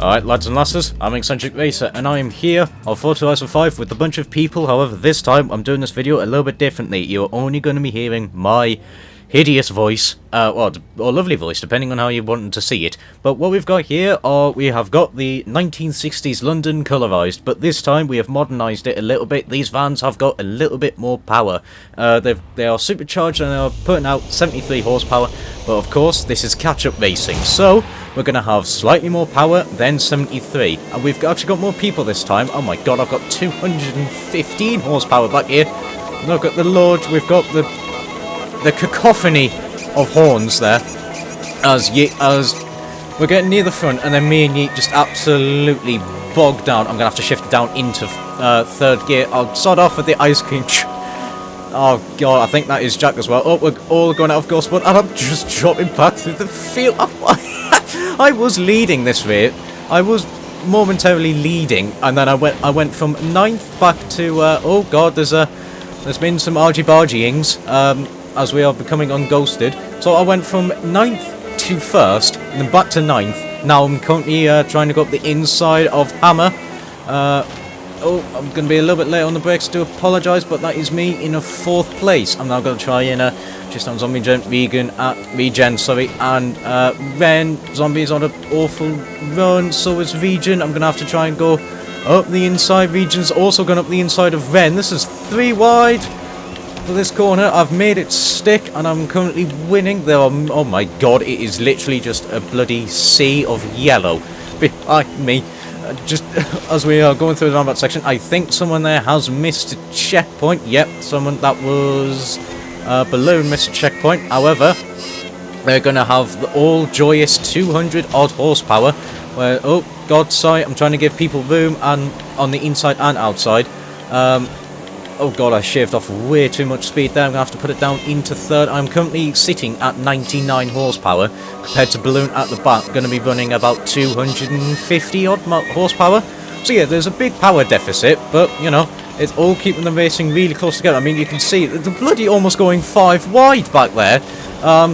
Alright, lads and lasses, I'm Eccentric Racer, and I am here on Forza 5 with a bunch of people. However, this time I'm doing this video a little bit differently. You're only going to be hearing my hideous voice, or lovely voice, depending on how you want to see it. But what we've got here are, we have got the 1960s London colorized, but this time we have modernized it a little bit. These vans have got a little bit more power. They are supercharged and they are putting out 73 horsepower, but of course this is catch-up racing, so we're going to have slightly more power than 73. And we've actually got more people this time. Oh my god, I've got 215 horsepower back here. Look at the Lord, we've got the cacophony of horns there, as we're getting near the front, and then me and Yeet just absolutely bogged down. I'm gonna have to shift it down into third gear. I'll start off with the ice cream. Oh god, I think that is Jack as well. Oh, we're all going out of course, but I'm just dropping back through the field. I was leading this race. I was momentarily leading, and then I went from 9th back to oh god, there's been some argy-bargyings as we are becoming unghosted. So I went from 9th to 1st, and then back to 9th. Now I'm currently trying to go up the inside of Hammer. Oh, I'm going to be a little bit late on the brakes, do apologise, but that is me in a 4th place. I'm now going to try in just on Zombie Regen, and Ren, Zombie's on an awful run, so is Regen. I'm going to have to try and go up the inside. Regen's also gone up the inside of Ren. This is 3 wide for this corner. I've made it stick, and I'm currently winning. There are, oh my god, it is literally just a bloody sea of yellow behind me. Just as we are going through the roundabout section, I think someone there has missed a checkpoint. Yep, someone that was Balloon missed a checkpoint. However, they're going to have the all joyous 200 odd horsepower. Where, oh god, sorry, I'm trying to give people room and on the inside and outside. Oh god, I shaved off way too much speed there. I'm going to have to put it down into 3rd. I'm currently sitting at 99 horsepower compared to Balloon at the back, going to be running about 250 odd horsepower. So yeah, there's a big power deficit, but you know, it's all keeping the racing really close together. I mean, you can see the bloody almost going 5 wide back there.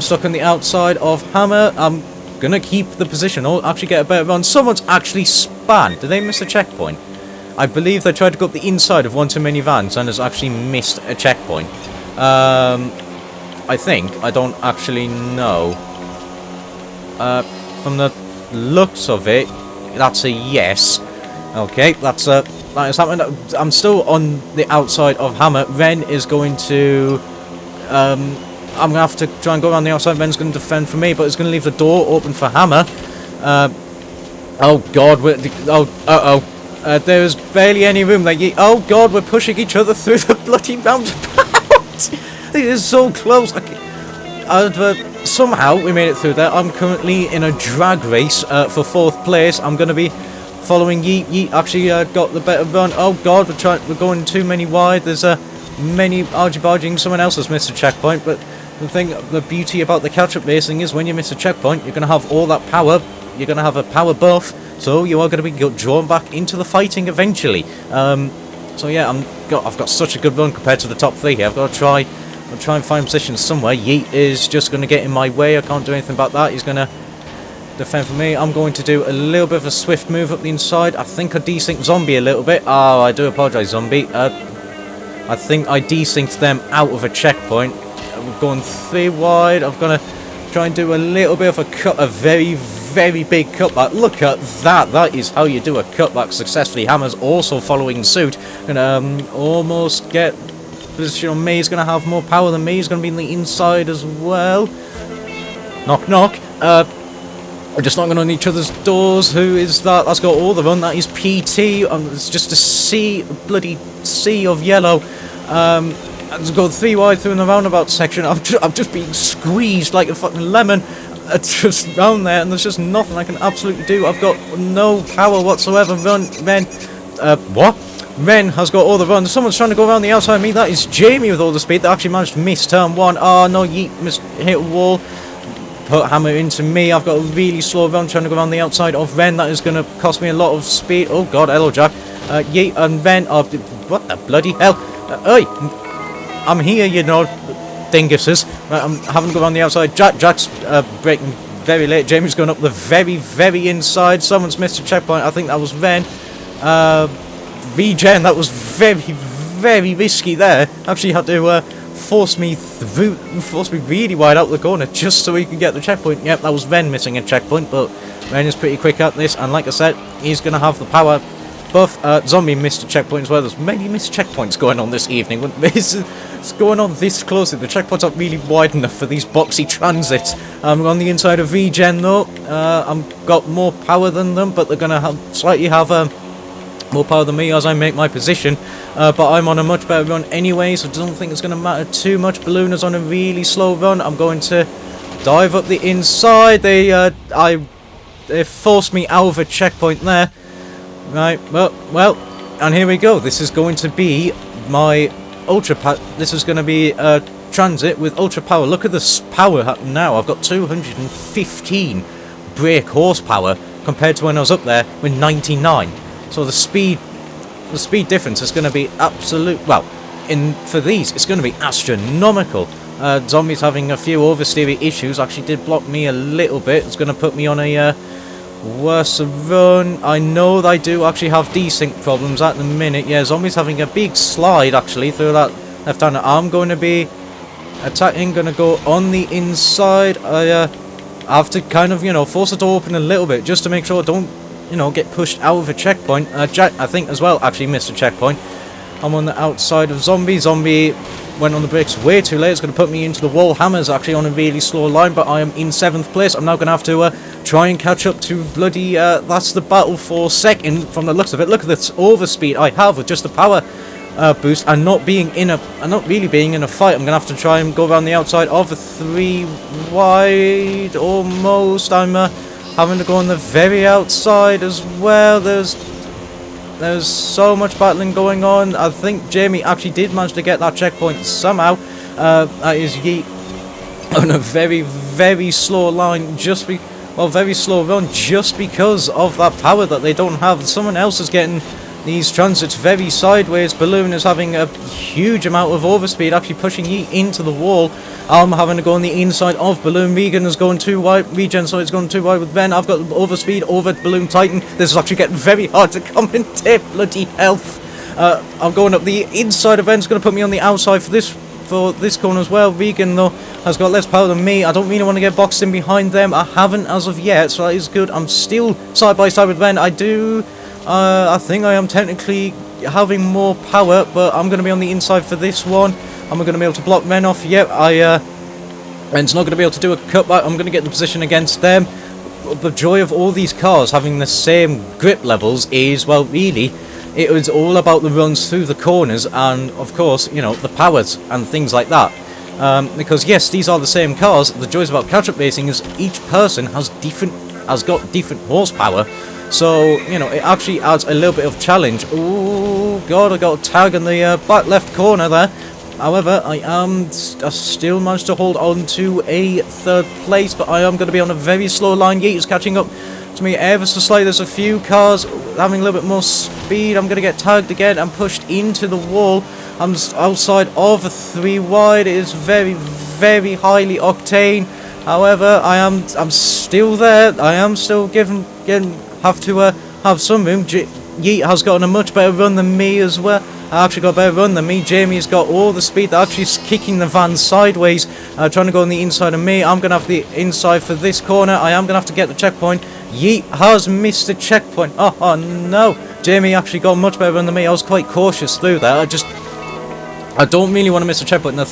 Stuck on the outside of Hammer. I'm going to keep the position. I'll actually get a better run. Someone's actually spun. Did they miss a checkpoint? I believe they tried to go up the inside of one too many vans and has actually missed a checkpoint. I think. I don't actually know. From the looks of it, that's a yes. Okay, that is happening. I'm still on the outside of Hammer. Ren is going to... I'm going to have to try and go around the outside. Ren's going to defend for me, but it's going to leave the door open for Hammer. Oh god, there's barely any room. Oh god, we're pushing each other through the bloody roundabout. It is so close. Somehow we made it through there. I'm currently in a drag race for 4th place. I'm going to be following Yeet. Yeet actually got the better run. Oh god, we're going too many wide. There's many argy-bargying. Someone else has missed a checkpoint, but the beauty about the catch-up racing is when you miss a checkpoint, you're going to have all that power. You're going to have a power buff. So you are going to be drawn back into the fighting eventually. So yeah, I've got such a good run compared to the top 3 here. I've got to try and find positions somewhere. Yeet is just going to get in my way. I can't do anything about that. He's going to defend for me. I'm going to do a little bit of a swift move up the inside. I think I desynced Zombie a little bit. Oh, I do apologise, Zombie. I think I desynced them out of a checkpoint. We're going 3 wide. I'm going to try and do a little bit of a cut, a very, very big cutback. Look at that. That is how you do a cutback successfully. Hammer's also following suit. Gonna almost get position on me. He's gonna have more power than me. He's gonna be on the inside as well. Knock, knock. We're just knocking on each other's doors. Who is that? That's got all the run. That is PT. It's just a bloody sea of yellow. I've got 3 wide through in the roundabout section. I'm just being squeezed like a fucking lemon. Just round there, and there's just nothing I can absolutely do. I've got no power whatsoever. Ren, what? Ren has got all the run. Someone's trying to go around the outside of me. That is Jamie with all the speed. They actually managed to miss turn 1. Oh no, Yeet hit a wall. Put Hammer into me. I've got a really slow run trying to go around the outside of Ren. That is going to cost me a lot of speed. Oh god, hello Jack. Yeet and Ren are... What the bloody hell? Hey, I'm here, you know. dinguses. I'm having to go around the outside. Jack's braking very late. Jamie's going up the very, very inside. Someone's missed a checkpoint. I think that was Ren. Regen, that was very, very risky there. Actually had to force me really wide out the corner just so he could get the checkpoint. Yep, that was Ren missing a checkpoint, but Ren is pretty quick at this, and like I said, he's going to have the power buff. Zombie missed a checkpoint as well. There's many missed checkpoints going on this evening. It's going on this closely. The checkpoints aren't really wide enough for these boxy transits. On the inside of Regen though, I've got more power than them, but they're going to slightly have more power than me as I make my position, but I'm on a much better run anyway, so I don't think it's going to matter too much. Balloon is on a really slow run. I'm going to dive up the inside. They forced me out of a checkpoint there. Right, well, and here we go. This is going to be my ultra power. This is going to be a transit with ultra power. Look at this power now. I've got 215 brake horsepower compared to when I was up there with 99. So the speed difference is going to be absolute. Well, for these, it's going to be astronomical. Zombies having a few oversteery issues actually did block me a little bit. It's going to put me on a worse run. I know they do actually have desync problems at the minute. Yeah, zombies having a big slide actually through that left hand. I'm going to be attacking. Going to go on the inside. I have to kind of force it to open a little bit just to make sure I don't get pushed out of a checkpoint. Jack, I think, as well, actually missed a checkpoint. I'm on the outside of Zombie. Zombie went on the brakes way too late. It's going to put me into the wall. Hammer's actually on a really slow line, but I am in 7th place. I'm now going to have to try and catch up to bloody... that's the battle for second from the looks of it. Look at this overspeed I have with just the power boost and not really being in a fight. I'm going to have to try and go around the outside of a 3 wide almost. I'm... having to go on the very outside as well. There's so much battling going on. I think Jamie actually did manage to get that checkpoint somehow. That is Yeet on a very, very slow line, very slow run, just because of that power that they don't have. Someone else is getting these transits very sideways. Balloon is having a huge amount of overspeed, actually pushing Yeet into the wall. I'm having to go on the inside of Balloon. Regen is going too wide. It's going too wide with Ben. I've got overspeed over Balloon Titan. This is actually getting very hard to commentate. Bloody health. I'm going up the inside of Ben. It's going to put me on the outside for this corner as well. Regen though has got less power than me. I don't really want to get boxed in behind them. I haven't as of yet, so that is good. I'm still side by side with Ben. I think I am technically having more power, but I'm going to be on the inside for this one. Am I going to be able to block men off? Yep, Ren's not going to be able to do a cutback. I'm going to get the position against them. The joy of all these cars having the same grip levels is, well, really, it was all about the runs through the corners and, of course, the powers and things like that. Because, yes, these are the same cars. The joys about catch-up racing is each person has got different horsepower. So, it actually adds a little bit of challenge. Oh, God, I got a tag in the back left corner there. However, I still managed to hold on to a 3rd place, but I am going to be on a very slow line. Yeet is catching up to me ever so slightly. There's a few cars having a little bit more speed. I'm going to get tagged again and pushed into the wall. I'm outside of a 3 wide. It is very, very highly octane. However, I'm still there. I am still have to have some room. Yeet has gotten a much better run than me as well. I actually got a better run than me. Jamie's got all the speed. They're actually kicking the van sideways, trying to go on the inside of me. I'm going to have the inside for this corner. I am going to have to get the checkpoint. Yeet has missed the checkpoint. Oh no. Jamie actually got a much better run than me. I was quite cautious through that. I don't really want to miss a checkpoint. And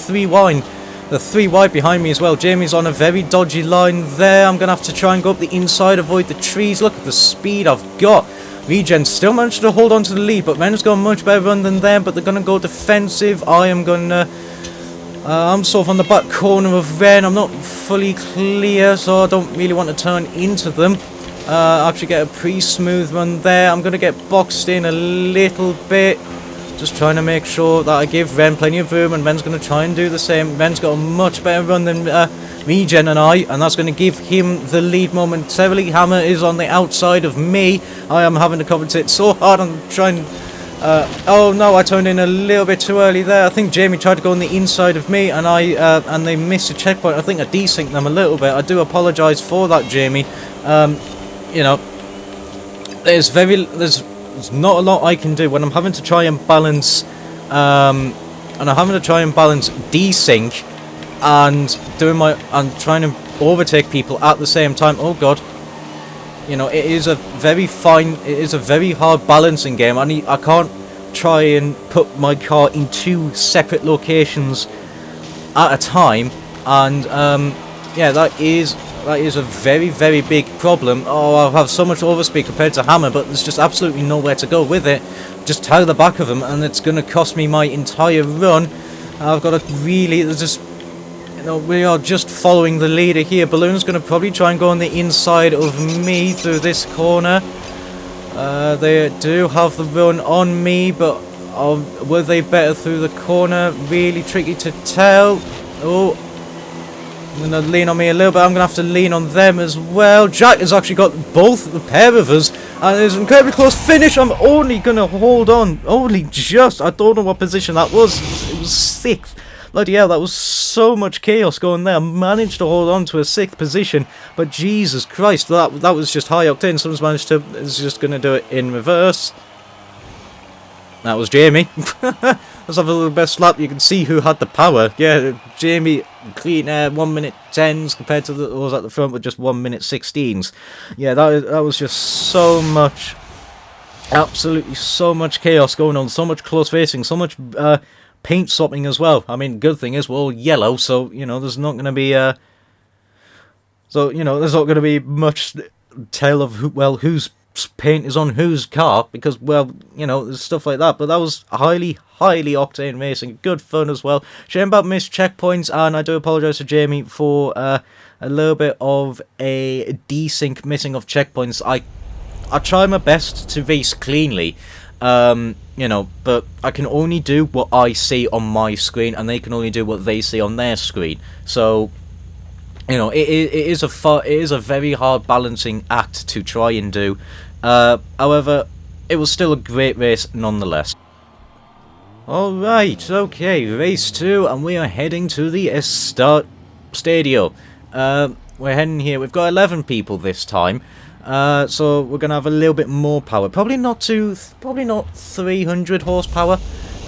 the 3 wide behind me as well. Jamie's on a very dodgy line there. I'm going to have to try and go up the inside, avoid the trees. Look at the speed I've got. Regen still managed to hold on to the lead, but Ren's got a much better run than them, but they're going to go defensive. I'm sort of on the back corner of Ren. I'm not fully clear, so I don't really want to turn into them. Actually get a pretty smooth run there. I'm going to get boxed in a little bit. Just trying to make sure that I give Ren plenty of room, and Ren's going to try and do the same. Ren's got a much better run than Regen and that's going to give him the lead momentarily. Hammer is on the outside of me. I am having to compensate so hard on trying Oh no, I turned in a little bit too early there. I think Jamie tried to go on the inside of me, and and they missed a checkpoint. I think I desynced them a little bit. I do apologise for that, Jamie. You know, there's not a lot I can do when I'm having to try and balance, desync and trying to overtake people at the same time. Oh god. You know, it is a very hard balancing game. I can't try and put my car in two separate locations at a time, and yeah, that is a very big problem. Oh, I have so much overspeed compared to Hammer, but there's just absolutely nowhere to go with it. Just tie the back of him, and it's going to cost me my entire run. I've got to really just. You know, we are just following the leader here. Balloon's going to probably try and go on the inside of me through this corner. They do have the run on me, but were they better through the corner? Really tricky to tell. Oh, I'm going to lean on me a little bit. I'm going to have to lean on them as well. Jack has actually got both the pair of us, and it's an incredibly close finish. I'm only going to hold on. Only just. I don't know what position that was. It was 6th. Bloody hell, that was so much chaos going there. I managed to hold on to a 6th position, but Jesus Christ, that was just high octane. Someone's managed to, is just going to do it in reverse. That was Jamie. Let's have a little best lap. You can see who had the power. Yeah, Jamie, clean air, 1 minute 10s compared to those at the front with just 1 minute 16s. Yeah, that was just so much, absolutely so much chaos going on, so much close racing, so much paint swapping as well. I mean, good thing is we're all yellow, so you know there's not going to be there's not going to be much tale of whose paint is on whose car, because well, you know, there's stuff like that. But that was highly octane racing, good fun as well. Shame about missed checkpoints, and I do apologise to Jamie for a little bit of a desync missing of checkpoints. I try my best to race cleanly. You know, but I can only do what I see on my screen, and they can only do what they see on their screen. So, you know, it is a very hard balancing act to try and do. However, it was still a great race nonetheless. Alright, okay, race 2, and we are heading to the Start Stadio. We're heading here. We've got 11 people this time. So we're gonna have a little bit more power. Probably not 300 horsepower.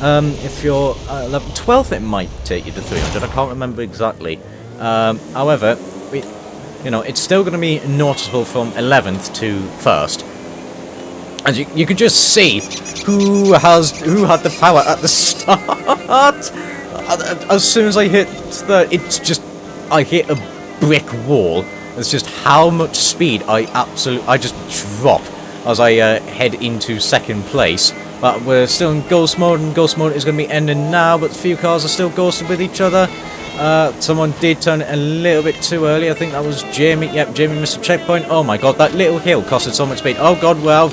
If you're level 12th, it might take you to 300. I can't remember exactly. However, you know, it's still gonna be noticeable from 11th to 1st. And you can just see who had the power at the start. As soon as I hit I hit a brick wall. It's just how much speed I just drop as I head into 2nd place. But we're still in ghost mode, and ghost mode is going to be ending now, but a few cars are still ghosted with each other. Someone did turn it a little bit too early. I think that was Jamie. Yep, Jamie missed a checkpoint. Oh my god, that little hill costed so much speed. Oh god, well,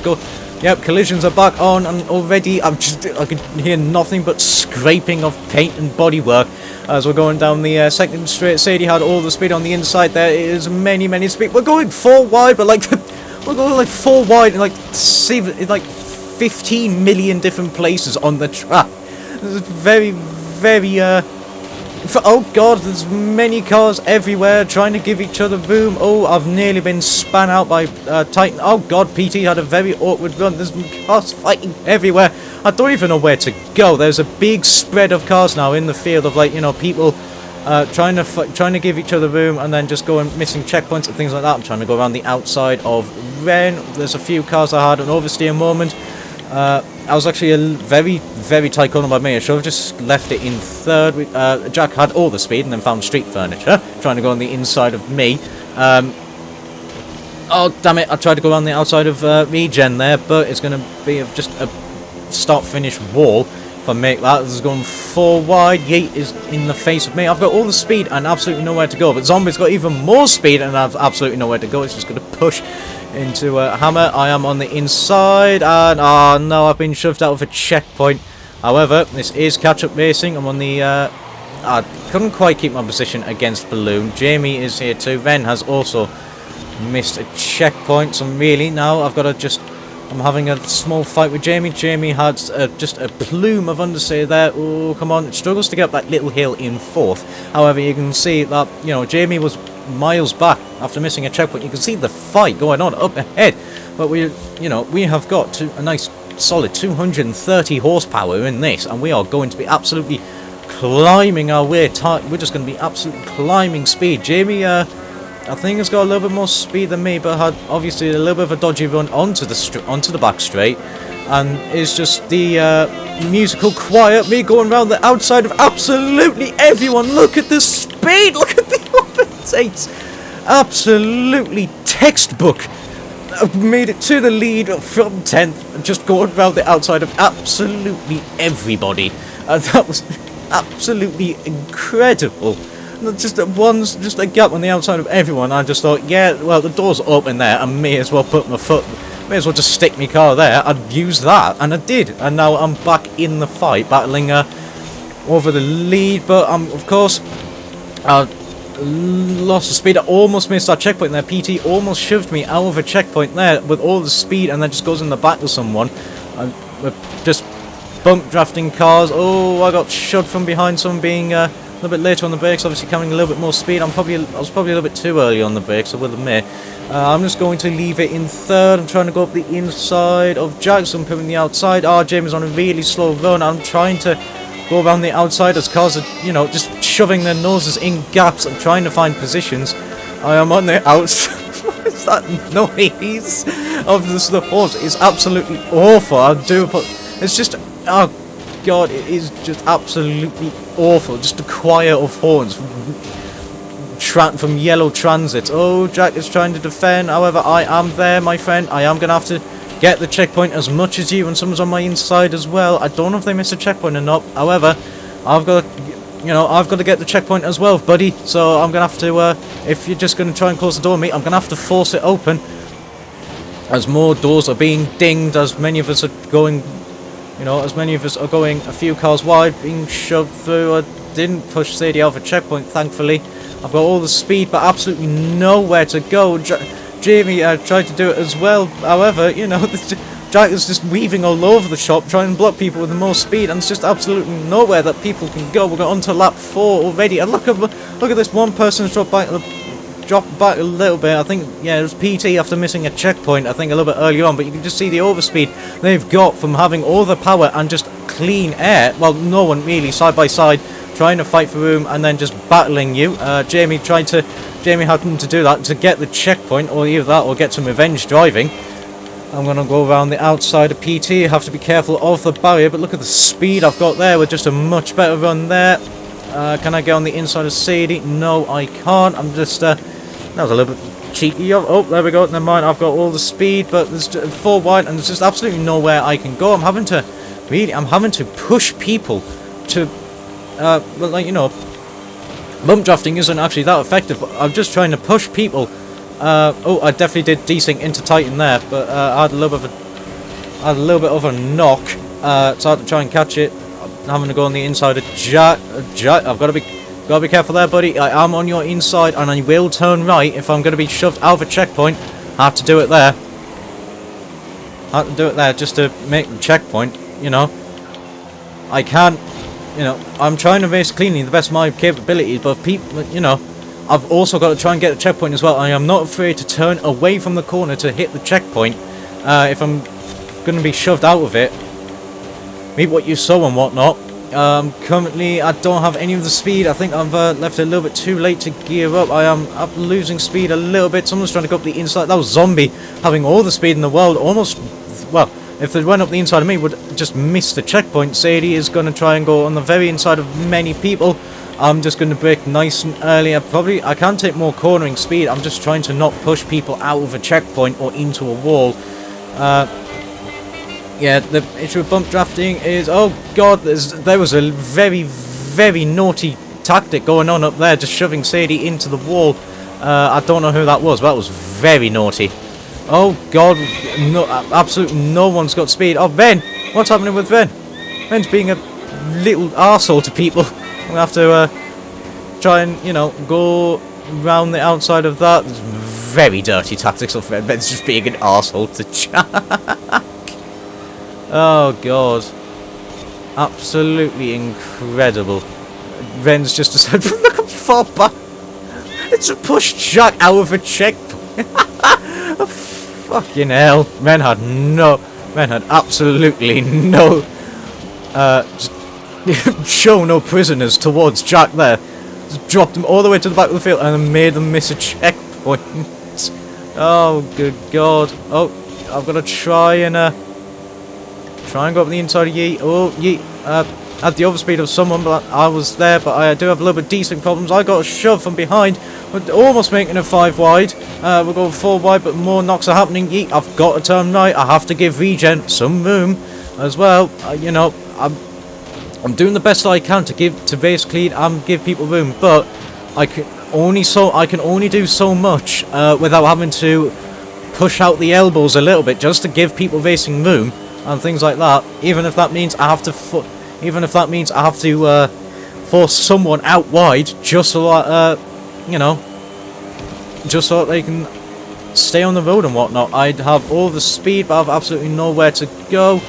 yep, collisions are back on, and already I can hear nothing but scraping of paint and bodywork as we're going down the 2nd straight. Sadie had all the speed on the inside. There is many speed. We're going 4 wide, but like we're going like 4 wide in like 15 million different places on the track. This is very oh god, there's many cars everywhere trying to give each other room. Oh, I've nearly been spun out by Titan. Oh god, PT had a very awkward run. There's cars fighting everywhere. I don't even know where to go. There's a big spread of cars now in the field of, like, you know, people trying to give each other room, and then just going missing checkpoints and things like that. I'm trying to go around the outside of Ren. There's a few cars I had an oversteer moment. I was actually a very tight corner by me. I should have just left it in 3rd. Jack had all the speed and then found street furniture, trying to go on the inside of me. Oh, damn it. I tried to go around the outside of Regen there, but it's going to be just a start-finish wall. If I make that, this is going 4 wide. Yeet is in the face of me. I've got all the speed and absolutely nowhere to go, but Zombie's got even more speed and I've absolutely nowhere to go. It's just going to push into Hammer. I am on the inside, and oh no, I've been shoved out of a checkpoint. However, this is catch-up racing. I'm on the I couldn't quite keep my position against Balloon. Jamie is here too. Ren has also missed a checkpoint, so really now I've got to just, I'm I'm having a small fight with Jamie. Jamie had just a plume of understeer there. Oh, come on. It struggles to get up that little hill in fourth. However, you can see that, you know, Jamie was miles back after missing a checkpoint. You can see the fight going on up ahead. But we have got a nice solid 230 horsepower in this, and we are going to be absolutely climbing our way. We're just going to be absolutely climbing speed. Jamie, I think has got a little bit more speed than me, but had obviously a little bit of a dodgy run onto the back straight, and is just the musical quiet me going around the outside of absolutely everyone. Look at the speed. Look at the overtakes. Absolutely textbook. I've made it to the lead from 10th, just going around the outside of absolutely everybody, and that was absolutely incredible. Just a gap on the outside of everyone. I just thought, yeah, well, the door's open there, I may as well put my foot, may as well just stick my car there. I'd use that, and I did, and now I'm back in the fight, battling over the lead. But of course, lost the speed. I almost missed that checkpoint there. PT almost shoved me out of a checkpoint there with all the speed, and then just goes in the back of someone. And we're just bump drafting cars. Oh, I got shoved from behind. Someone being a little bit later on the brakes, obviously coming a little bit more speed. I was probably a little bit too early on the brakes, I will admit. I'm just going to leave it in third. I'm trying to go up the inside of Jackson, putting the outside. Jamie's on a really slow run. I'm trying to go around the outside as cars are, you know, just shoving their noses in gaps and trying to find positions. I am on the outside. What is that noise of the horse? It's absolutely awful. It's just, oh god, it is just absolutely awful. Just a choir of horns from yellow transit. Oh, Jack is trying to defend. However, I am there, my friend. I am going to have to get the checkpoint as much as you, and someone's on my inside as well. I don't know if they missed a checkpoint or not. However, I've got to get the checkpoint as well, buddy. So I'm gonna have to, if you're just gonna try and close the door on me, I'm gonna have to force it open. As more doors are being dinged, as many of us are going, a few cars wide, being shoved through. I didn't push Sadie out of a checkpoint, thankfully. I've got all the speed, but absolutely nowhere to go. Jamie tried to do it as well. However, you know, Jack is just weaving all over the shop, trying to block people with the most speed, and it's just absolutely nowhere that people can go. We're on to lap 4 already, and look at this one person's dropped back a little bit. I think, yeah, it was PT after missing a checkpoint, I think a little bit earlier on, but you can just see the overspeed they've got from having all the power and just clean air. Well, no one really, side by side, trying to fight for room and then just battling you. Jamie happened to do that to get the checkpoint, or either that or get some revenge driving. I'm going to go around the outside of PT. Have to be careful of the barrier, but look at the speed I've got there with just a much better run there. Can I get on the inside of Sadie? No, I can't. I'm just, that was a little bit cheeky. Oh, there we go. Never mind. I've got all the speed, but there's 4 wide, and there's just absolutely nowhere I can go. I'm having to push people to, bump drafting isn't actually that effective, but I'm just trying to push people. Oh, I definitely did desync into Titan there, but I had a little bit of a knock, so I had to try and catch it. I'm having to go on the inside of Jack. I've got to be careful there, buddy. I am on your inside, and I will turn right if I'm going to be shoved out of a checkpoint. I have to do it there. Just to make the checkpoint. You know, I can't. You know, I'm trying to race cleanly the best of my capabilities, but people, you know, I've also got to try and get the checkpoint as well. I am not afraid to turn away from the corner to hit the checkpoint if I'm going to be shoved out of it. Meet what you saw and whatnot. Currently, I don't have any of the speed. I think I've left it a little bit too late to gear up. I am losing speed a little bit. Someone's trying to go up the inside. That was Zombie having all the speed in the world. Almost, well, if they went up the inside of me, would just miss the checkpoint. Sadie is going to try and go on the very inside of many people. I'm just going to brake nice and early. I can take more cornering speed. I'm just trying to not push people out of a checkpoint or into a wall. Yeah, the issue with bump drafting is, oh god, there was a very, very naughty tactic going on up there, just shoving Sadie into the wall. I don't know who that was, but that was very naughty. Oh god, no, absolutely no one's got speed. Oh, Ben! What's happening with Ben? Ben's being a little arsehole to people. I'm going to have to try and, you know, go round the outside of that. There's very dirty tactics of Ben. Ben's just being an arsehole to chat. Oh god. Absolutely incredible. Ren's just decided, look, I'm far back. It's a push Jack out of a checkpoint. Fucking hell. Men had absolutely no, show no prisoners towards Jack there. Just dropped him all the way to the back of the field and then made them miss a checkpoint. Oh, good god. Oh, I've got to try and go up the inside of Yeet. Oh, Yeet, at the overspeed of someone, but I was there, but I do have a little bit decent problems. I got a shove from behind. We're almost making it 5 wide. We're going 4 wide, but more knocks are happening. Yeet, I've got to turn right. I have to give Regen some room as well. You know, I'm doing the best I can to basically give people room, but I can only do so much without having to push out the elbows a little bit just to give people racing room and things like that. Even if that means I have to force someone out wide just so that you know, just so that they can stay on the road and whatnot. I'd have all the speed, but I have absolutely nowhere to go.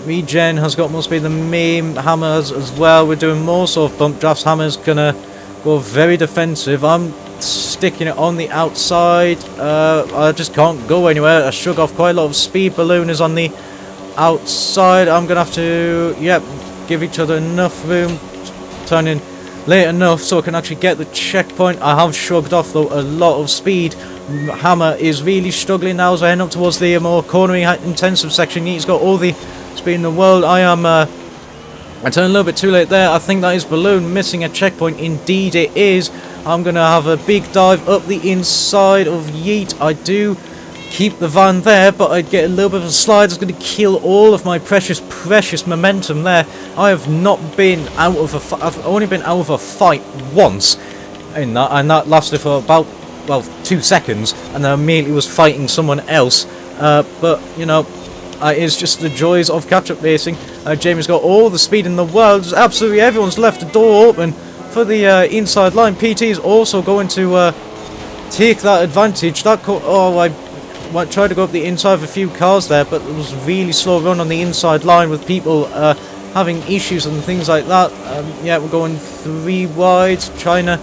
Regen has got more speed than me. Hammer has as well. We're doing more sort of bump drafts. Hammer's gonna go very defensive. I'm sticking it on the outside. I just can't go anywhere. I shrug off quite a lot of speed. Balloon is on the outside. I'm gonna have to, yep, give each other enough room. Turn in late enough so I can actually get the checkpoint. I have shrugged off though a lot of speed. Hammer is really struggling now as I head up towards the more cornering intensive section. He's got all the speed in the world. I turned a little bit too late there. I think that is Balloon missing a checkpoint. Indeed it is. I'm going to have a big dive up the inside of Yeet. I do keep the van there, but I'd get a little bit of a slide. It's going to kill all of my precious momentum there. I have not been out of a I've only been out of a fight once in that, and that lasted for about, well, 2 seconds, and then immediately was fighting someone else. But, you know, it's just the joys of catch-up racing. Jamie's got all the speed in the world. Absolutely everyone's left the door open for the inside line. PT is also going to take that advantage. I tried to go up the inside of a few cars there, but it was a really slow run on the inside line with people having issues and things like that. Yeah, we're going 3 wide, trying to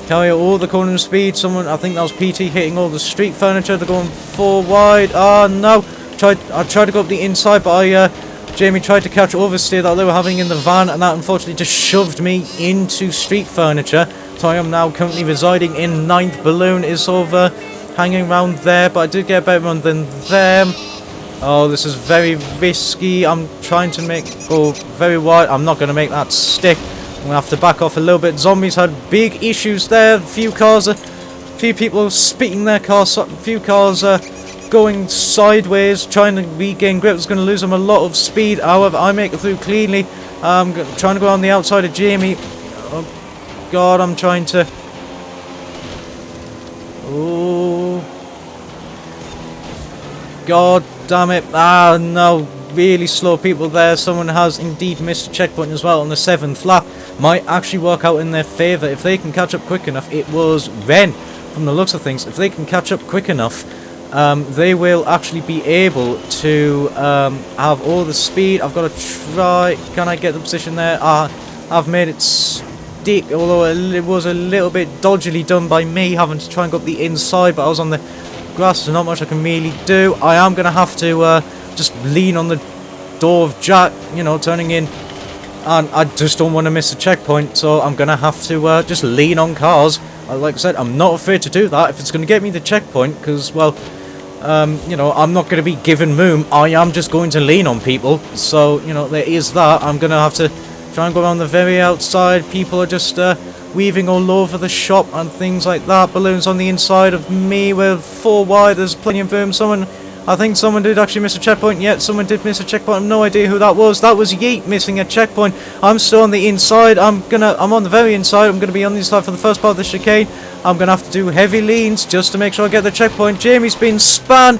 carry out all the corner speed. Someone, I think that was PT, hitting all the street furniture. They're going 4 wide. Oh no! I tried to go up the inside, but Jamie tried to catch oversteer that they were having in the van, and that unfortunately just shoved me into street furniture. So I am now currently residing in 9th. Balloon is sort of hanging around there, but I did get a better run than them. Oh, this is very risky. I'm trying to go very wide. I'm not going to make that stick. I'm going to have to back off a little bit. Zombies had big issues there. A few people spitting their cars. A few cars going sideways, trying to regain grip. It's going to lose them a lot of speed. However, I make it through cleanly. I'm trying to go on the outside of Jamie. Oh god, I'm trying to... Oh god damn it. Ah no, really slow people there. Someone has indeed missed a checkpoint as well on the 7th lap. Might actually work out in their favour if they can catch up quick enough. It was Ren, from the looks of things. If they can catch up quick enough, they will actually be able to have all the speed. I've got to try. Can I get the position there? I've made it stick, although it was a little bit dodgily done by me, having to try and go up the inside, but I was on the grass, so not much I can really do. I am going to have to just lean on the door of Jack, you know, turning in, and I just don't want to miss the checkpoint, so I'm going to have to just lean on cars. Like I said, I'm not afraid to do that if it's going to get me the checkpoint, because, well, you know, I'm not going to be given room. I am just going to lean on people, so, you know, there is that. I'm going to have to try and go around the very outside. People are just weaving all over the shop and things like that. Balloons on the inside of me. We're 4 wide. There's plenty of room. I think someone did actually miss a checkpoint. Yeah, someone did miss a checkpoint. I have no idea who that was. That was Yeet missing a checkpoint. I'm still on the inside. I'm on the very inside. I'm gonna be on the inside for the first part of the chicane. I'm gonna have to do heavy leans just to make sure I get the checkpoint. Jamie's been spun.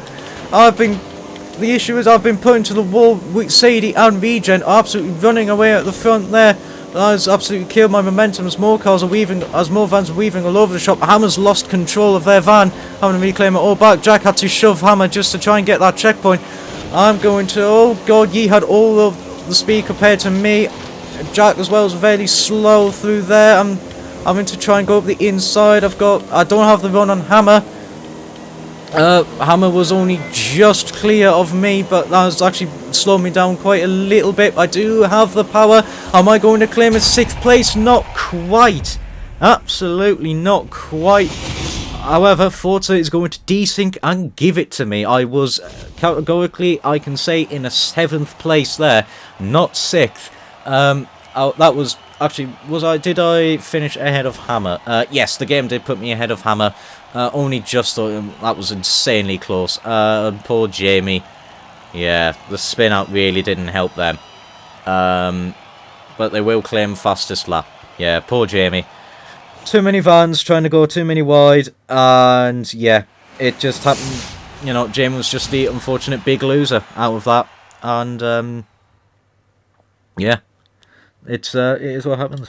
The issue is I've been put into the wall with Sadie and Regen absolutely running away at the front there. That has absolutely killed my momentum as more cars are weaving, as more vans are weaving all over the shop. Hammer's lost control of their van, having to reclaim it all back. Jack had to shove Hammer just to try and get that checkpoint. I'm going to... Oh god, Ye had all of the speed compared to me. Jack as well is very slow through there. I'm having to try and go up the inside. I don't have the run on Hammer. Hammer was only just clear of me, but that has actually slowed me down quite a little bit. I do have the power. Am I going to claim a 6th place? Not quite. Absolutely not quite. However, Forza is going to desync and give it to me. I was, categorically, I can say, in a 7th place there, not 6th. That was... Actually, did I finish ahead of Hammer? Yes, the game did put me ahead of Hammer. Only just, that was insanely close. Poor Jamie. Yeah, the spin out really didn't help them. But they will claim fastest lap. Yeah, poor Jamie. Too many vans, trying to go too many wide, and yeah, it just happened. You know, Jamie was just the unfortunate big loser out of that, and yeah. It is what happens.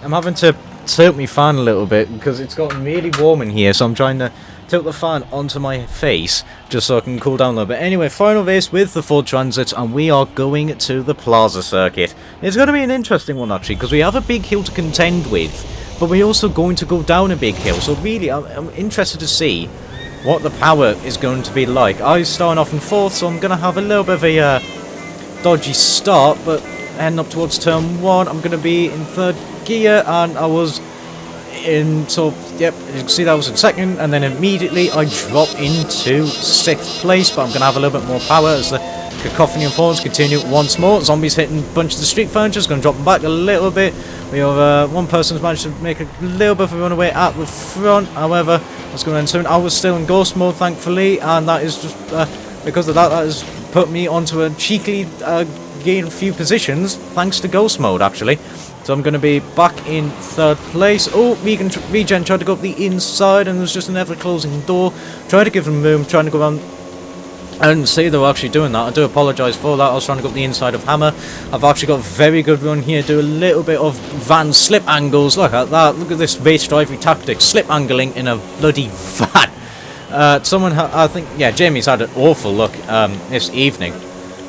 I'm having to tilt my fan a little bit because it's gotten really warm in here, so I'm trying to tilt the fan onto my face just so I can cool down a little bit. Anyway, final race with the Ford Transit, and we are going to the Plaza circuit. It's going to be an interesting one actually because we have a big hill to contend with, but we're also going to go down a big hill. So really, I'm interested to see what the power is going to be like. I'm starting off in 4th, so I'm going to have a little bit of a dodgy start, but heading up towards turn 1, I'm going to be in 3rd gear, and I was in, so, yep, you can see that was in 2nd, and then immediately I drop into 6th place, but I'm going to have a little bit more power as the cacophony of horns continue once more. Zombies hitting a bunch of the street furniture, going to drop them back a little bit. We have one person's managed to make a little bit of a runaway at the front, however, that's going to end soon. I was still in ghost mode, thankfully, and that is just, because of that, that has put me onto a cheekily, gain a few positions thanks to ghost mode actually, so I'm going to be back in 3rd place. Oh, Regen tried to go up the inside and there's just an ever closing door. Try to give them room, trying to go around. I didn't see they were actually doing that. I do apologise for that. I was trying to go up the inside of Hammer. I've actually got a very good run here. Do a little bit of van slip angles. Look at that. Look at this race driving tactic. Slip angling in a bloody van. Someone, I think, yeah, Jamie's had an awful look this evening.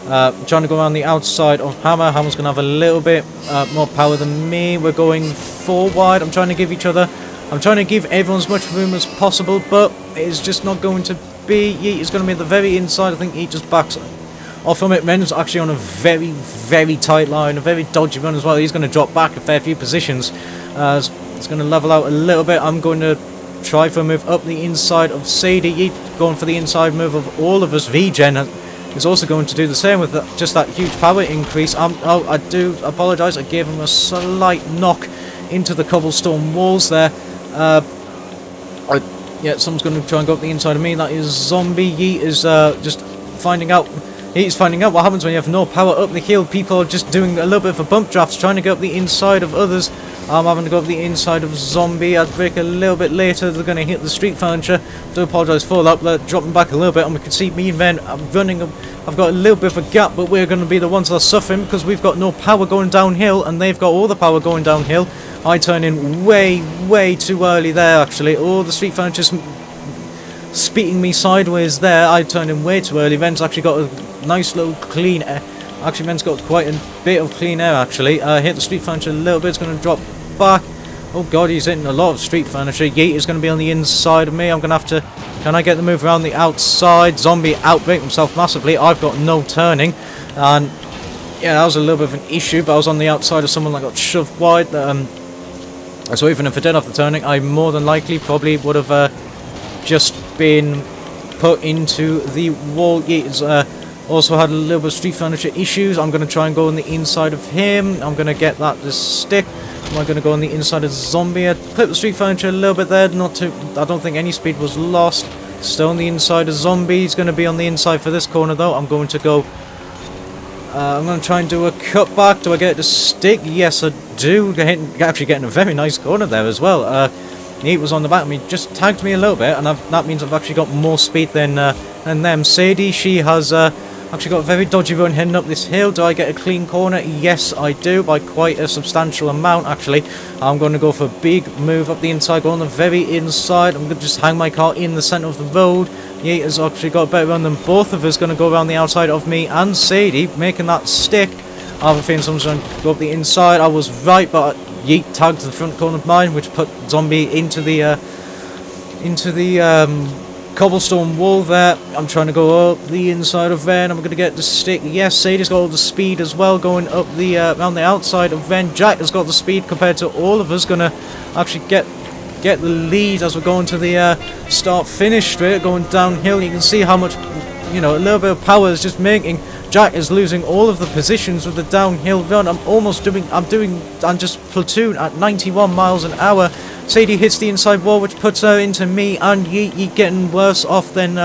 Trying to go around the outside of Hammer. Hammer's going to have a little bit more power than me. We're going 4 wide. I'm trying to give everyone as much room as possible, but it's just not going to be. Yeet is going to be at the very inside. I think he just backs off from it. Ren's actually on a very, very tight line, a very dodgy run as well. He's going to drop back a fair few positions. It's going to level out a little bit. I'm going to try for a move up the inside of Sadie. Yeet going for the inside move of all of us. VGen is also going to do the same with just that huge power increase. Oh, I do apologise. I gave him a slight knock into the cobblestone walls there. Yeah, someone's going to try and go up the inside of me. That is Zombie. Yeet is just finding out. He's finding out what happens when you have no power up the hill. People are just doing a little bit of a bump drafts, trying to go up the inside of others. I'm having to go up the inside of Zombie. I'd break a little bit later. They're going to hit the street furniture. Do apologise for that. But dropping back a little bit, and we can see me and Ren. I'm running. I've got a little bit of a gap, but we're going to be the ones that are suffering because we've got no power going downhill, and they've got all the power going downhill. I turn in way, way too early there. Actually, all the street furniture's speeding me sideways there. I turned in way too early. Ren's actually got a nice little clean air. Actually, Ren's got quite a bit of clean air. Actually, hit the street furniture a little bit. It's going to drop back. Oh god, he's hitting a lot of street furniture. Yeet is going to be on the inside of me. I'm going to have to... Can I get the move around the outside? Zombie outbreak himself massively. I've got no turning. And yeah, that was a little bit of an issue, but I was on the outside of someone that got shoved wide. So even if I did have the turning, I more than likely probably would have just been put into the wall. Yeet's also had a little bit of street furniture issues. I'm going to try and go on the inside of him. I'm going to get that to stick. Am I going to go on the inside of Zombie? I clipped the street furniture a little bit there. Not too. I don't think any speed was lost. Still on the inside of Zombie. He's going to be on the inside for this corner though. I'm going to go. I'm going to try and do a cutback. Do I get it to stick? Yes, I do. Actually getting a very nice corner there as well. He was on the back of me, just tagged me a little bit, and that means I've actually got more speed than them. Sadie, she has Actually got a very dodgy run heading up this hill. Do I get a clean corner? Yes, I do, by quite a substantial amount, actually. I'm going to go for a big move up the inside, go on the very inside. I'm going to just hang my car in the centre of the road. Yeet has actually got a better run than both of us. Going to go around the outside of me and Sadie, making that stick. I have a feeling someone's going to go up the inside. I was right, but Yeet tagged the front corner of mine, which put Zombie into the cobblestone wall there. I'm trying to go up the inside of Ren. I'm going to get the stick. Yes, Sadie's got all the speed as well, going up the around the outside of Ren. Jack has got the speed compared to all of us. Going to actually get the lead as we're going to the start-finish straight, going downhill. You can see how much, you know, a little bit of power is just making. Jack is losing all of the positions with the downhill run. I'm just platoon at 91 miles an hour. Sadie hits the inside wall, which puts her into me, and Yeet getting worse off than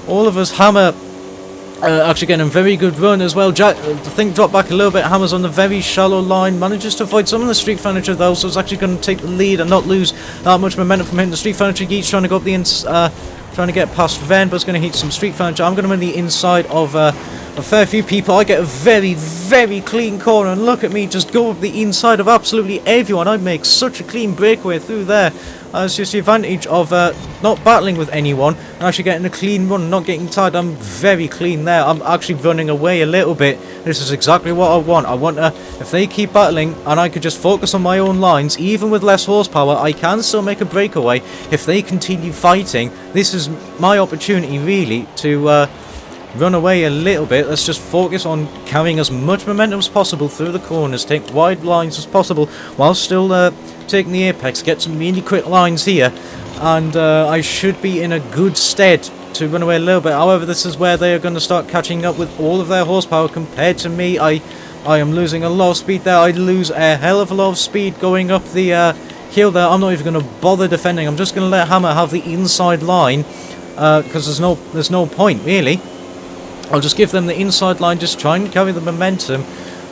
all of us. Hammer actually getting a very good run as well. Jack, I think, dropped back a little bit. Hammer's on the very shallow line, manages to avoid some of the street furniture though, so it's actually going to take the lead and not lose that much momentum from hitting the street furniture. Yeet's trying to go up the trying to get past Ren, but it's going to hit some street furniture. I'm going to win the inside of a fair few people. I get a very, very clean corner, and look at me just go up the inside of absolutely everyone. I make such a clean breakaway through there. It's just the advantage of not battling with anyone and actually getting a clean run, not getting tired. I'm very clean there. I'm actually running away a little bit. This is exactly what I want. I want if they keep battling and I could just focus on my own lines, even with less horsepower, I can still make a breakaway. If they continue fighting, this is my opportunity really to run away a little bit. Let's just focus on carrying as much momentum as possible through the corners, take wide lines as possible while still taking the apex, get some really quick lines here, and I should be in a good stead to run away a little bit. However, this is where they are going to start catching up with all of their horsepower compared to me. I am losing a lot of speed there. I lose a hell of a lot of speed going up the hill there. I'm not even going to bother defending. I'm just going to let Hammer have the inside line because there's no point really. I'll just give them the inside line, just try and carry the momentum,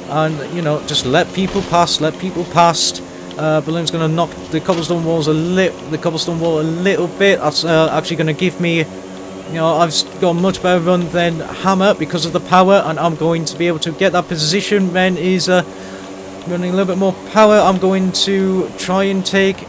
and you know, just let people pass. Balloon's going to knock the cobblestone wall a little bit. That's actually going to give me, you know, I've got a much better run than Hammer because of the power, and I'm going to be able to get that position. Ren is running a little bit more power. I'm going to try and take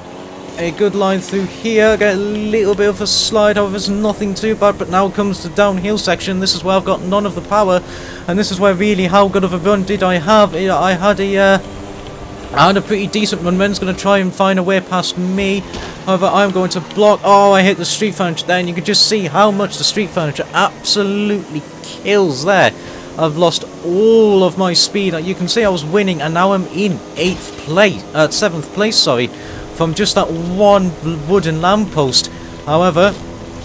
a good line through here, get a little bit of a slide. However, it's nothing too bad, but now comes the downhill section. This is where I've got none of the power, and this is where really how good of a run did I have. I had a pretty decent run. Ren's going to try and find a way past me. However, I'm going to block. Oh, I hit the street furniture there, and you can just see how much the street furniture absolutely kills there. I've lost all of my speed. You can see I was winning, and now I'm in 7th place, sorry, from just that one wooden lamppost. However,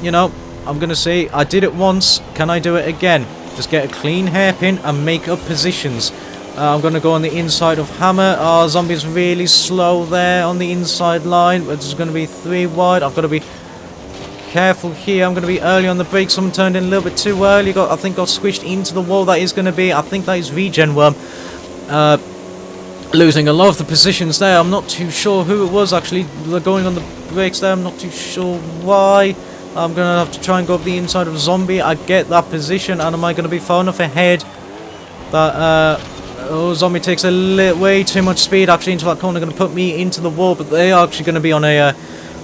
you know, I'm going to say I did it once. Can I do it again? Just get a clean hairpin and make up positions. I'm going to go on the inside of Hammer. Oh, Zombie's really slow there on the inside line. It's going to be 3 wide. I've got to be careful here. I'm going to be early on the brake. Someone turned in a little bit too early. I think got squished into the wall. That is going to be, I think that is Regen Worm. Losing a lot of the positions there. I'm not too sure who it was actually. They're going on the brakes there. I'm not too sure why. I'm going to have to try and go up the inside of Zombie. I get that position, and am I going to be far enough ahead that oh, Zombie takes way too much speed actually into that corner, going to put me into the wall, but they are actually going to be on a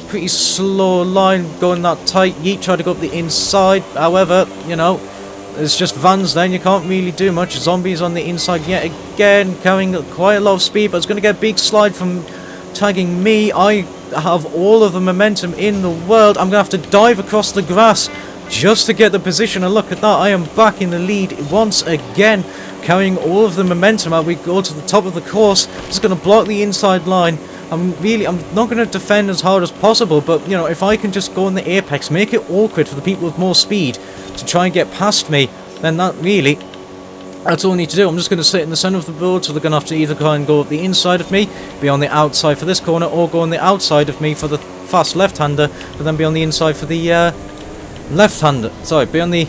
pretty slow line, going that tight. Yeet tried to go up the inside, however, you know, it's just vans then, you can't really do much. Zombie's on the inside yet again, carrying quite a lot of speed, but it's going to get a big slide from tagging me. I have all of the momentum in the world. I'm going to have to dive across the grass just to get the position, and look at that, I am back in the lead once again, carrying all of the momentum out. We go to the top of the course, just going to block the inside line. I'm not going to defend as hard as possible, but you know, if I can just go in the apex, make it awkward for the people with more speed to try and get past me, then that's all I need to do. I'm just going to sit in the center of the road, so they're going to have to either try and go up the inside of me, be on the outside for this corner, or go on the outside of me for the fast left-hander, but then be on the inside for the left-hander. Sorry, be on the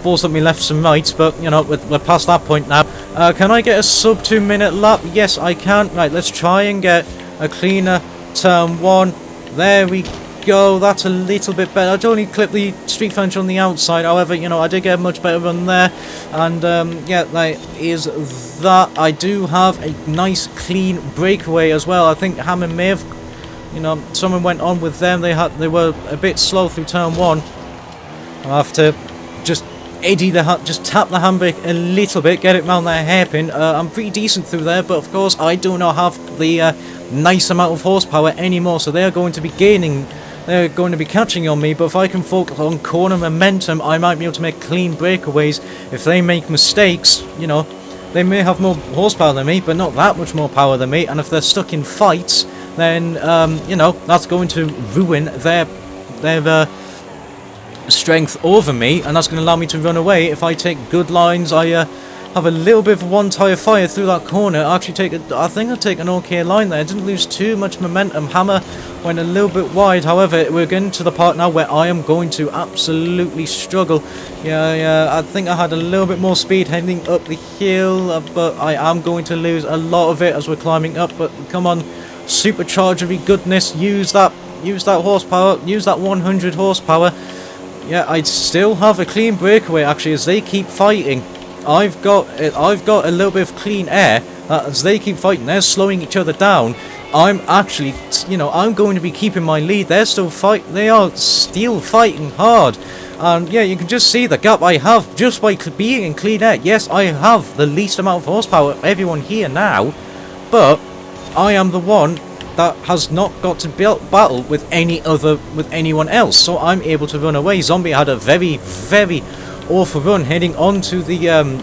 balls at me lefts and rights, but you know, we're past that point now. Can I get a sub 2 minute lap? Yes, I can. Right, let's try and get a cleaner turn 1. There we go. That's a little bit better. I'd only clip the street furniture on the outside. However, you know, I did get a much better run there. And, yeah, that is that. I do have a nice, clean breakaway as well. I think Hammond may have, you know, someone went on with them. They were a bit slow through turn 1. I'll have to just just tap the handbrake a little bit, get it round that hairpin. I'm pretty decent through there, but of course I do not have the nice amount of horsepower anymore, so they're going to be catching on me. But if I can focus on corner momentum, I might be able to make clean breakaways. If they make mistakes, you know, they may have more horsepower than me, but not that much more power than me, and if they're stuck in fights, then, you know, that's going to ruin their strength over me, and that's going to allow me to run away. If I take good lines, I have a little bit of one tyre fire through that corner. I think I take an okay line there. I didn't lose too much momentum. Hammer went a little bit wide. However, we're getting to the part now where I am going to absolutely struggle. Yeah, I think I had a little bit more speed heading up the hill, but I am going to lose a lot of it as we're climbing up. But come on, superchargery goodness, use that horsepower, use that 100 horsepower. Yeah, I'd still have a clean breakaway actually as they keep fighting. I've got a little bit of clean air as they keep fighting. They're slowing each other down. I'm actually, you know, I'm going to be keeping my lead. They are still fighting hard. And yeah, you can just see the gap I have just by being in clean air. Yes, I have the least amount of horsepower of everyone here now, but I am the one that has not got to battle with anyone else, so I'm able to run away. Zombie had a very, very awful run heading onto the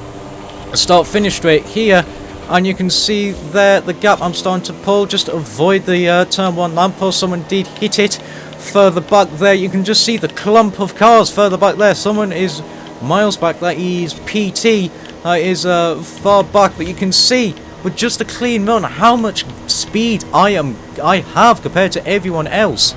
start-finish straight here, and you can see there the gap I'm starting to pull just to avoid the turn 1 lamppost. Someone did hit it further back there. You can just see the clump of cars further back there. Someone is miles back. That is PT. That is far back, but you can see with just a clean run how much speed I have compared to everyone else.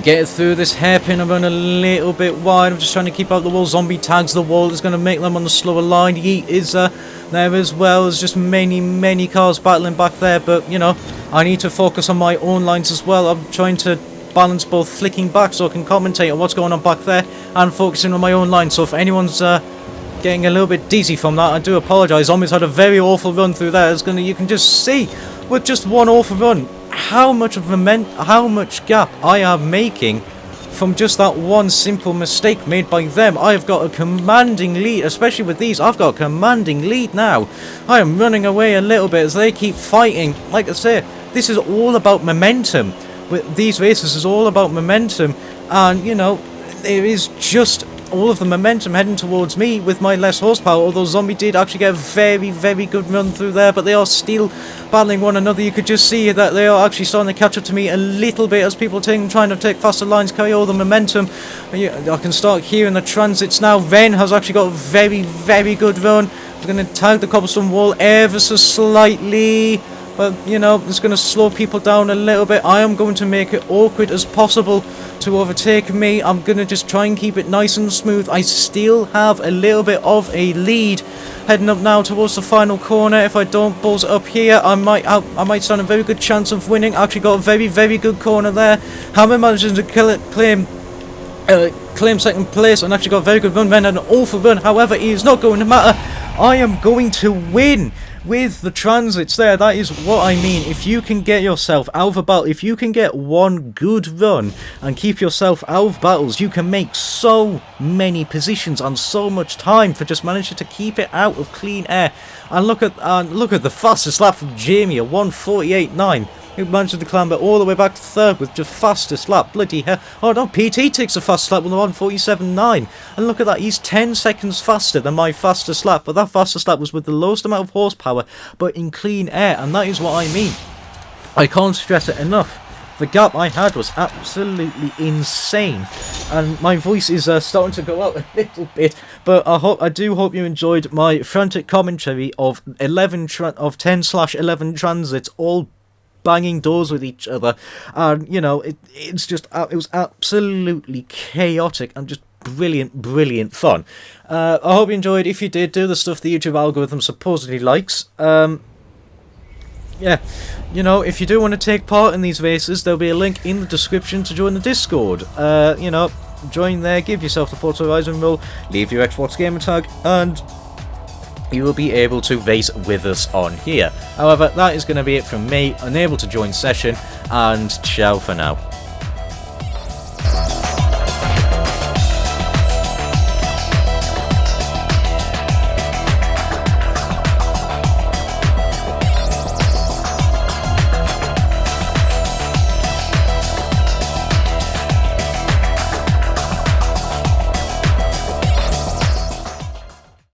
Get through this hairpin. I run a little bit wide. I'm just trying to keep out the wall. Zombie tags the wall. It's going to make them on the slower line. Yeet is there as well. There's just many cars battling back there, but you know, I need to focus on my own lines as well. I'm trying to balance both flicking back so I can commentate on what's going on back there and focusing on my own line. So if anyone's getting a little bit dizzy from that, I do apologise. Zombies had a very awful run through there. You can just see with just one awful run how much gap I am making from just that one simple mistake made by them. I've got a commanding lead, especially with these. I've got a commanding lead now. I am running away a little bit as they keep fighting. Like I say, this is all about momentum. With these races is all about momentum, and you know, there is just all of the momentum heading towards me with my less horsepower, although Zombie did actually get a very good run through there, but they are still battling one another. You could just see that they are actually starting to catch up to me a little bit as people trying to take faster lines, carry all the momentum. I can start hearing the transits now. Ren has actually got a very good run. I'm going to tag the cobblestone wall ever so slightly, but you know, it's going to slow people down a little bit. I am going to make it awkward as possible to overtake me. I'm going to just try and keep it nice and smooth. I still have a little bit of a lead heading up now towards the final corner. If I don't balls it up here, I might stand a very good chance of winning. Actually got a very good corner there. Hammer manages to claim second place and actually got a very good run. Ren had an awful run. However, it is not going to matter. I am going to win with the transits there. That is what I mean. If you can get yourself out of a battle, if you can get one good run and keep yourself out of battles, you can make so many positions and so much time for just managing to keep it out of clean air. And look at the fastest lap from Jamie, a 1:48.9. He managed to climb it all the way back to third with just fastest lap. Bloody hell. Oh no, PT takes the fastest lap with a 1:47.9. And look at that, he's 10 seconds faster than my fastest lap. But that fastest lap was with the lowest amount of horsepower, but in clean air. And that is what I mean. I can't stress it enough. The gap I had was absolutely insane. And my voice is starting to go out a little bit. But I do hope you enjoyed my frantic commentary of 10/11 transits, all banging doors with each other, and you know, it was absolutely chaotic and just brilliant fun. I hope you enjoyed. If you did, do the stuff the YouTube algorithm supposedly likes. yeah, you know, if you do want to take part in these races, there'll be a link in the description to join the Discord. You know, join there, give yourself the Forza Horizon role, leave your Xbox gamer tag, and you will be able to race with us on here. However, that is going to be it from me, unable to join session, and ciao for now.